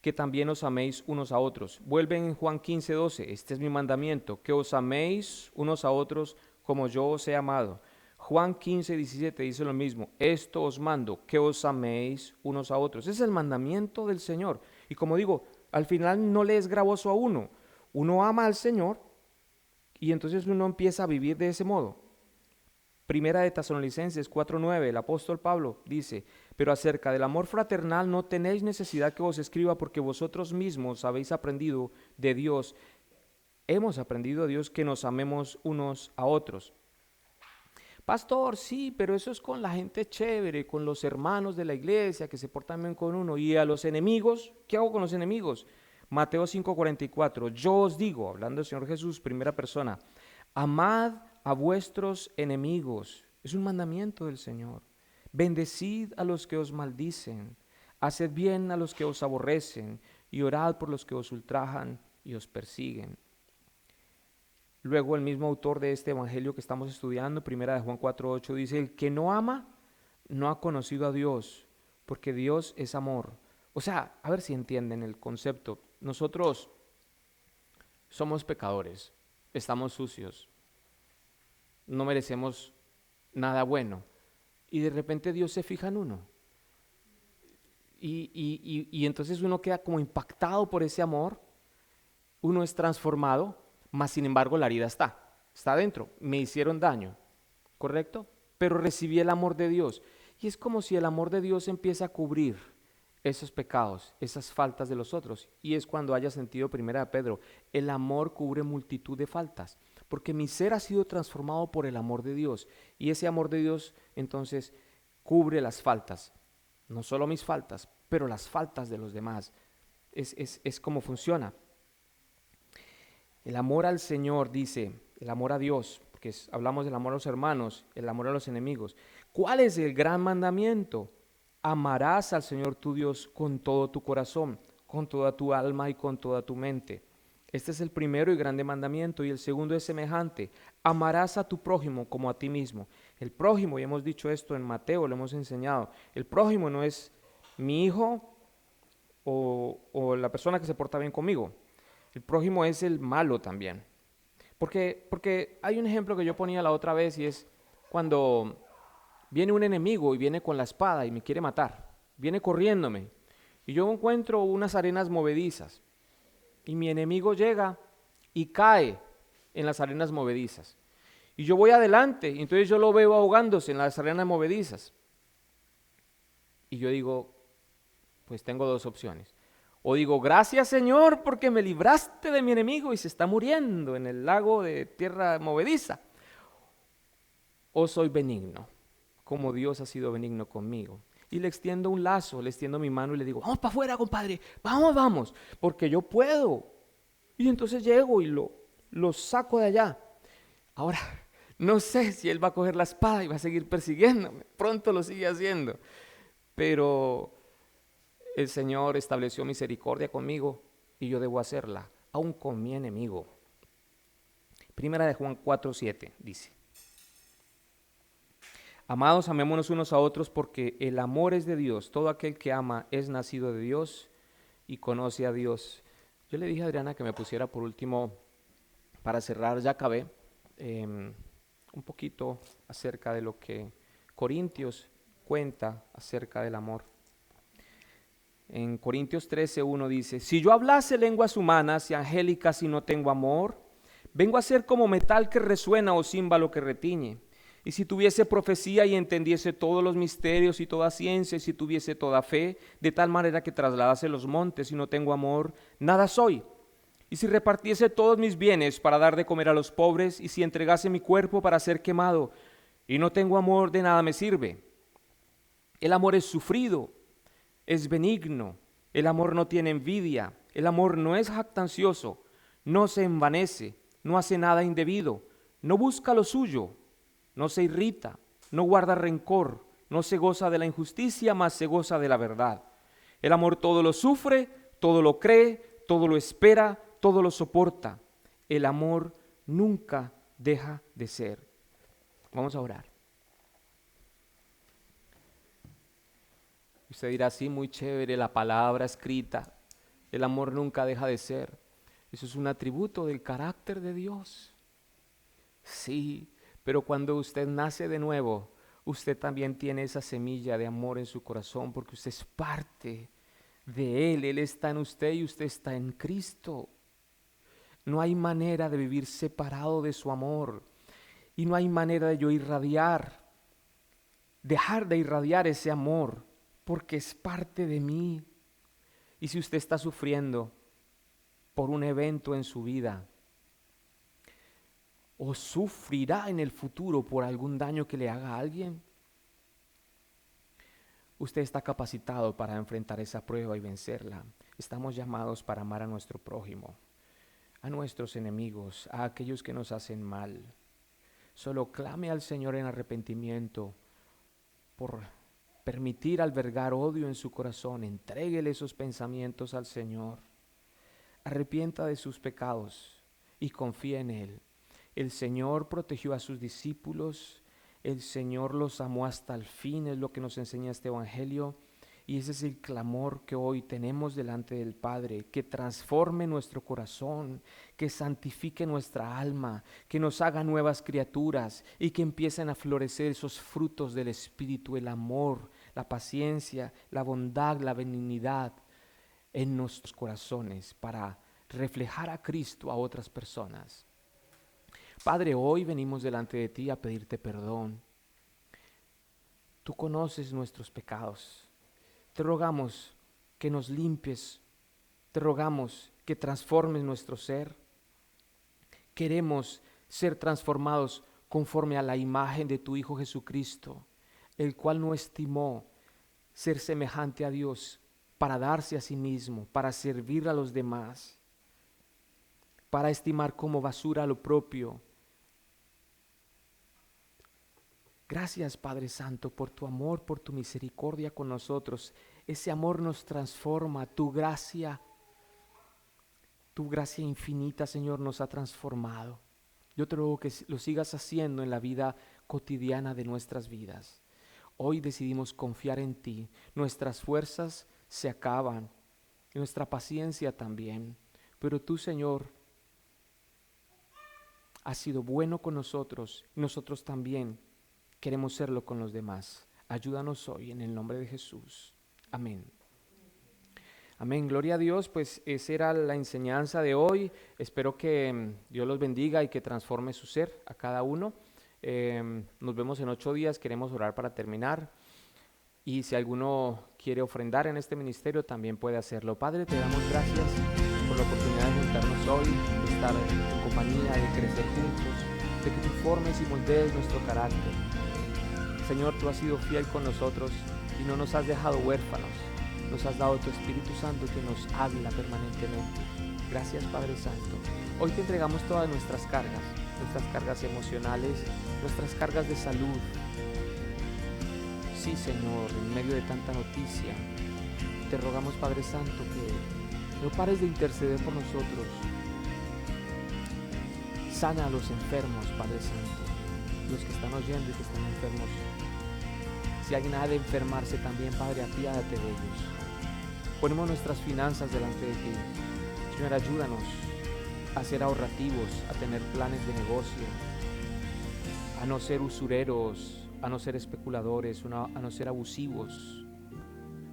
que también os améis unos a otros. Vuelven en Juan 15:12, este es mi mandamiento, que os améis unos a otros como yo os he amado. Juan 15:17 dice lo mismo, esto os mando, que os améis unos a otros. Ese es el mandamiento del Señor. Y como digo, al final no le es gravoso a uno. Uno ama al Señor y entonces uno empieza a vivir de ese modo. Primera de Tesalonicenses 4:9, el apóstol Pablo dice, pero acerca del amor fraternal no tenéis necesidad que os escriba porque vosotros mismos habéis aprendido de Dios, hemos aprendido de Dios que nos amemos unos a otros. Pastor, sí, pero eso es con la gente chévere, con los hermanos de la iglesia que se portan bien con uno. ¿Y a los enemigos? ¿Qué hago con los enemigos? Mateo 5:44, yo os digo, hablando del Señor Jesús, primera persona, amad a vuestros enemigos. Es un mandamiento del Señor. Bendecid a los que os maldicen, haced bien a los que os aborrecen y orad por los que os ultrajan y os persiguen. Luego el mismo autor de este evangelio que estamos estudiando, primera de Juan 4:8, dice, el que no ama no ha conocido a Dios, porque Dios es amor. O sea, a ver si entienden el concepto. Nosotros somos pecadores, estamos sucios, no merecemos nada bueno. Y de repente Dios se fija en uno. Y entonces uno queda como impactado por ese amor, uno es transformado, mas sin embargo la herida está adentro. Me hicieron daño, ¿correcto? Pero recibí el amor de Dios. Y es como si el amor de Dios empieza a cubrir esos pecados, esas faltas de los otros. Y es cuando haya sentido primera de Pedro, el amor cubre multitud de faltas, porque mi ser ha sido transformado por el amor de Dios. Y ese amor de Dios entonces cubre las faltas, no solo mis faltas, pero las faltas de los demás. Es como funciona. El amor al Señor, dice, el amor a Dios, porque hablamos del amor a los hermanos, el amor a los enemigos. ¿Cuál es el gran mandamiento? Amarás al Señor tu Dios con todo tu corazón, con toda tu alma y con toda tu mente. Este es el primero y grande mandamiento, y el segundo es semejante. Amarás a tu prójimo como a ti mismo. El prójimo, y hemos dicho esto en Mateo, lo hemos enseñado, el prójimo no es mi hijo o la persona que se porta bien conmigo. El prójimo es el malo también. Porque hay un ejemplo que yo ponía la otra vez y es cuando viene un enemigo y viene con la espada y me quiere matar. Viene corriéndome y yo encuentro unas arenas movedizas y mi enemigo llega y cae en las arenas movedizas. Y yo voy adelante y entonces yo lo veo ahogándose en las arenas movedizas. Y yo digo, pues tengo dos opciones. O digo, gracias Señor porque me libraste de mi enemigo y se está muriendo en el lago de tierra movediza. O soy benigno, como Dios ha sido benigno conmigo. Y le extiendo un lazo, le extiendo mi mano y le digo, vamos para afuera, compadre, vamos, porque yo puedo. Y entonces llego y lo saco de allá. Ahora, no sé si él va a coger la espada y va a seguir persiguiéndome. Pronto lo sigue haciendo. Pero el Señor estableció misericordia conmigo y yo debo hacerla, aun con mi enemigo. Primera de Juan 4:7 dice, amados, amémonos unos a otros porque el amor es de Dios. Todo aquel que ama es nacido de Dios y conoce a Dios. Yo le dije a Adriana que me pusiera por último, para cerrar, ya acabé, un poquito acerca de lo que Corintios cuenta acerca del amor. En Corintios 13:1 dice: si yo hablase lenguas humanas y angélicas y no tengo amor, vengo a ser como metal que resuena o címbalo que retiñe. Y si tuviese profecía y entendiese todos los misterios y toda ciencia, y si tuviese toda fe, de tal manera que trasladase los montes y no tengo amor, nada soy. Y si repartiese todos mis bienes para dar de comer a los pobres, y si entregase mi cuerpo para ser quemado, y no tengo amor, de nada me sirve. El amor es sufrido, es benigno, el amor no tiene envidia, el amor no es jactancioso, no se envanece, no hace nada indebido, no busca lo suyo, no se irrita, no guarda rencor, no se goza de la injusticia, mas se goza de la verdad. El amor todo lo sufre, todo lo cree, todo lo espera, todo lo soporta. El amor nunca deja de ser. Vamos a orar. Usted dirá, sí, muy chévere, la palabra escrita. El amor nunca deja de ser. Eso es un atributo del carácter de Dios. Sí, pero cuando usted nace de nuevo, usted también tiene esa semilla de amor en su corazón, porque usted es parte de Él. Él está en usted y usted está en Cristo. No hay manera de vivir separado de su amor. Y no hay manera de yo dejar de irradiar ese amor, porque es parte de mí. Y si usted está sufriendo por un evento en su vida, o sufrirá en el futuro por algún daño que le haga a alguien, usted está capacitado para enfrentar esa prueba y vencerla. Estamos llamados para amar a nuestro prójimo, a nuestros enemigos, a aquellos que nos hacen mal. Solo clame al Señor en arrepentimiento por permitir albergar odio en su corazón. Entréguele esos pensamientos al Señor. Arrepienta de sus pecados y confía en Él. El Señor protegió a sus discípulos, el Señor los amó hasta el fin, es lo que nos enseña este Evangelio, y ese es el clamor que hoy tenemos delante del Padre, que transforme nuestro corazón, que santifique nuestra alma, que nos haga nuevas criaturas y que empiecen a florecer esos frutos del Espíritu, el amor, la paciencia, la bondad, la benignidad en nuestros corazones para reflejar a Cristo a otras personas. Padre, hoy venimos delante de ti a pedirte perdón. Tú conoces nuestros pecados. Te rogamos que nos limpies. Te rogamos que transformes nuestro ser. Queremos ser transformados conforme a la imagen de tu Hijo Jesucristo, el cual no estimó ser semejante a Dios para darse a sí mismo, para servir a los demás, para estimar como basura lo propio. Gracias, Padre Santo, por tu amor, por tu misericordia con nosotros. Ese amor nos transforma. Tu gracia infinita, Señor, nos ha transformado. Yo te ruego que lo sigas haciendo en la vida cotidiana de nuestras vidas. Hoy decidimos confiar en ti. Nuestras fuerzas se acaban, nuestra paciencia también. Pero tú, Señor, has sido bueno con nosotros y nosotros también queremos serlo con los demás. Ayúdanos hoy en el nombre de Jesús. Amén. Amén, gloria a Dios. Pues esa era la enseñanza de hoy. Espero que Dios los bendiga y que transforme su ser a cada uno. Nos vemos en 8 días, queremos orar para terminar. Y si alguno quiere ofrendar en este ministerio, también puede hacerlo. Padre, te damos gracias por la oportunidad de juntarnos hoy, de estar en compañía, de crecer juntos, de que tú formes y moldees nuestro carácter. Señor, tú has sido fiel con nosotros y no nos has dejado huérfanos. Nos has dado tu Espíritu Santo que nos habla permanentemente. Gracias, Padre Santo. Hoy te entregamos todas nuestras cargas emocionales, nuestras cargas de salud. Sí, Señor, en medio de tanta noticia, te rogamos, Padre Santo, que no pares de interceder por nosotros. Sana a los enfermos, Padre Santo, los que están oyendo y que están enfermos. Si alguien ha de enfermarse también, Padre, apiádate de ellos. Ponemos nuestras finanzas delante de ti. Señor, ayúdanos a ser ahorrativos, a tener planes de negocio, a no ser usureros, a no ser especuladores, a no ser abusivos.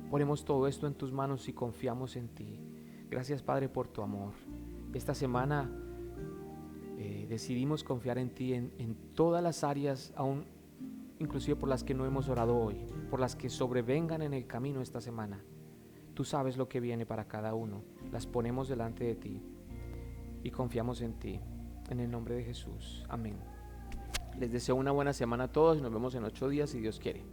Ponemos todo esto en tus manos y confiamos en ti. Gracias, Padre, por tu amor. Esta semana decidimos confiar en ti en todas las áreas, aún inclusive por las que no hemos orado hoy, por las que sobrevengan en el camino esta semana. Tú sabes lo que viene para cada uno. Las ponemos delante de ti y confiamos en ti. En el nombre de Jesús. Amén. Les deseo una buena semana a todos y nos vemos en 8 días si Dios quiere.